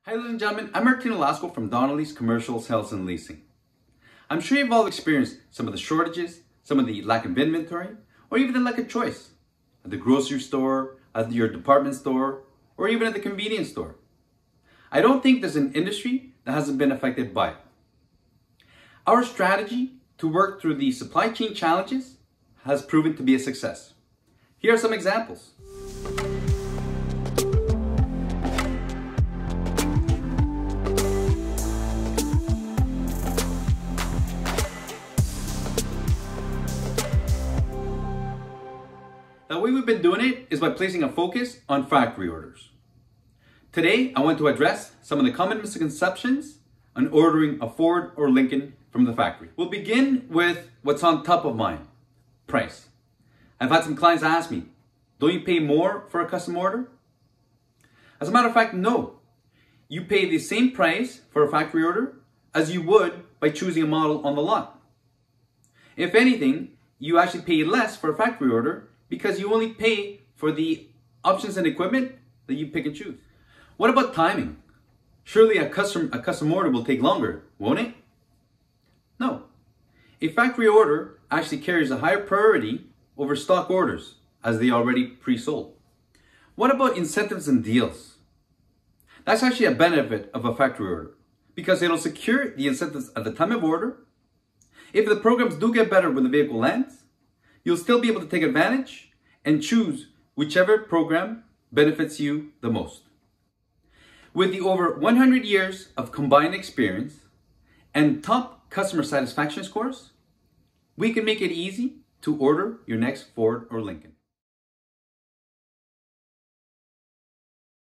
Hi ladies and gentlemen, I'm Marty Nolasco from Donnelly's Commercial Sales and Leasing. I'm sure you've all experienced some of the shortages, some of the lack of inventory, or even the lack of choice at the grocery store, at your department store, or even at the convenience store. I don't think there's an industry that hasn't been affected by it. Our strategy to work through the supply chain challenges has proven to be a success. Here are some examples. The way we've been doing it is by placing a focus on factory orders. Today, I want to address some of the common misconceptions on ordering a Ford or Lincoln from the factory. We'll begin with what's on top of mind, price. I've had some clients ask me, don't you pay more for a custom order? As a matter of fact, no. You pay the same price for a factory order as you would by choosing a model on the lot. If anything, you actually pay less for a factory order because you only pay for the options and equipment that you pick and choose. What about timing? Surely a custom order will take longer, won't it? No. A factory order actually carries a higher priority over stock orders as they are already pre-sold. What about incentives and deals? That's actually a benefit of a factory order because it'll secure the incentives at the time of order. If the programs do get better when the vehicle lands, you'll still be able to take advantage and choose whichever program benefits you the most. With the over 100 years of combined experience and top customer satisfaction scores, we can make it easy to order your next Ford or Lincoln.